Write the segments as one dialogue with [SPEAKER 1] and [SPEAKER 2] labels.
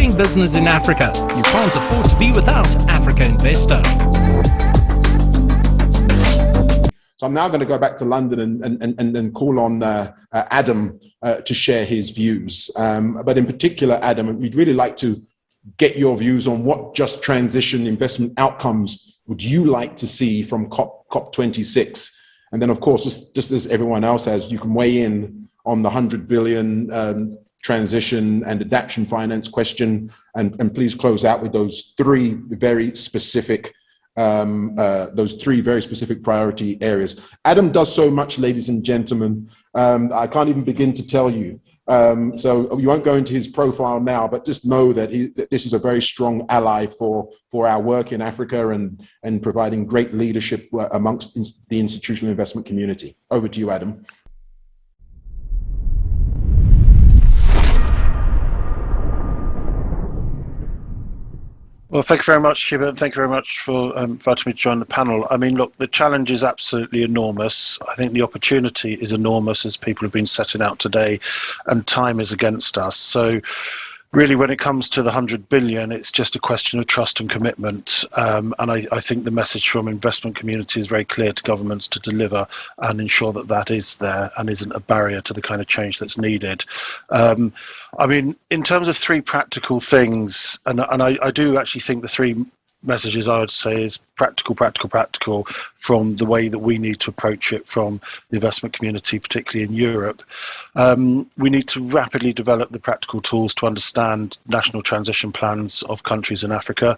[SPEAKER 1] Doing business in Africa. You can't afford to be without Africa Investor.
[SPEAKER 2] So I'm now going to go back to London and call on Adam to share his views. But in particular, Adam, we'd really like to get your views on what just transition investment outcomes would you like to see from COP26. And then, of course, just as everyone else has, you can weigh in on the 100 billion transition and adaptation finance question. And please close out with those three very specific priority areas. Adam does so much, ladies and gentlemen. I can't even begin to tell you. So you won't go into his profile now, but just know that this is a very strong ally for our work in Africa and providing great leadership amongst the institutional investment community. Over to you, Adam.
[SPEAKER 3] Well, thank you very much, Hubert. Thank you very much for inviting me to join the panel. I mean, look, the challenge is absolutely enormous. I think the opportunity is enormous, as people have been setting out today, and time is against us. So really, when it comes to the 100 billion, it's just a question of trust and commitment. And I think the message from investment community is very clear to governments to deliver and ensure that that is there and isn't a barrier to the kind of change that's needed. I mean, in terms of three practical things, and I do actually think the three messages I would say is practical from the way that we need to approach it from the investment community, particularly in Europe. We need to rapidly develop the practical tools to understand national transition plans of countries in Africa,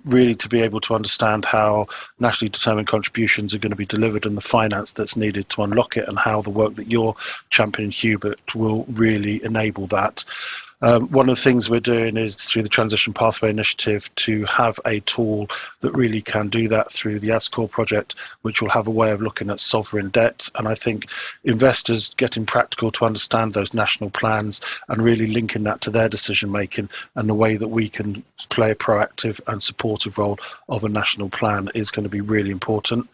[SPEAKER 3] really to be able to understand how nationally determined contributions are going to be delivered and the finance that's needed to unlock it, and how the work that you're championing, Hubert, will really enable that. One of the things we're doing is through the Transition Pathway Initiative to have a tool that really can do that through the AfGIIB project, which will have a way of looking at sovereign debt. And I think investors getting practical to understand those national plans and really linking that to their decision making and the way that we can play a proactive and supportive role of a national plan is going to be really important.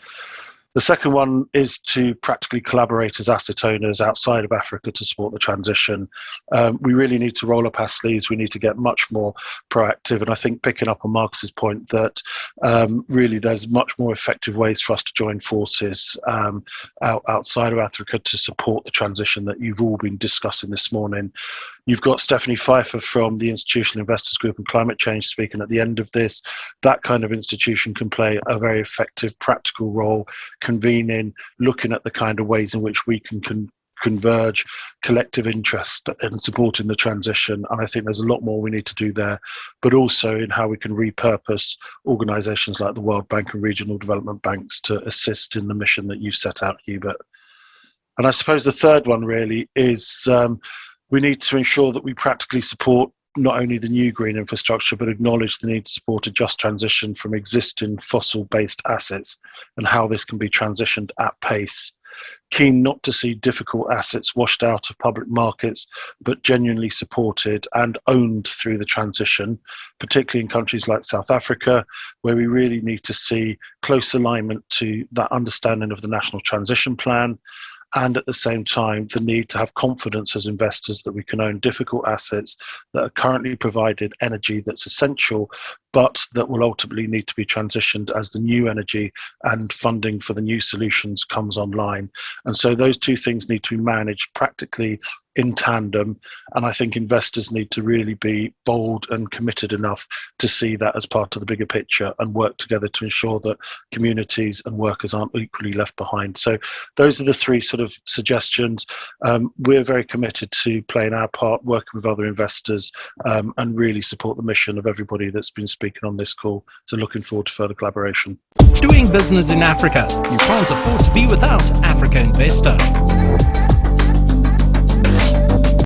[SPEAKER 3] The second one is to practically collaborate as asset owners outside of Africa to support the transition. We really need to roll up our sleeves. We need to get much more proactive. And I think, picking up on Marcus's point, that really there's much more effective ways for us to join forces outside of Africa to support the transition that you've all been discussing this morning. You've got Stephanie Pfeiffer from the Institutional Investors Group on Climate Change speaking at the end of this. That kind of institution can play a very effective, practical role, convening, looking at the kind of ways in which we can converge collective interest in supporting the transition. And I think there's a lot more we need to do there, but also in how we can repurpose organisations like the World Bank and regional development banks to assist in the mission that you've set out, Hubert. And I suppose the third one really is we need to ensure that we practically support not only the new green infrastructure, but acknowledge the need to support a just transition from existing fossil-based assets and how this can be transitioned at pace. Keen not to see difficult assets washed out of public markets, but genuinely supported and owned through the transition, particularly in countries like South Africa, where we really need to see close alignment to that understanding of the National Transition Plan, and at the same time, the need to have confidence as investors that we can own difficult assets that are currently provided energy that's essential, but that will ultimately need to be transitioned as the new energy and funding for the new solutions comes online. And so those two things need to be managed practically in tandem. And I think investors need to really be bold and committed enough to see that as part of the bigger picture and work together to ensure that communities and workers aren't equally left behind. So those are the three sort of suggestions. We're very committed to playing our part, working with other investors, and really support the mission of everybody that's been speaking on this call. So looking forward to further collaboration.
[SPEAKER 1] Doing business in Africa. You can't afford to be without Africa Investor.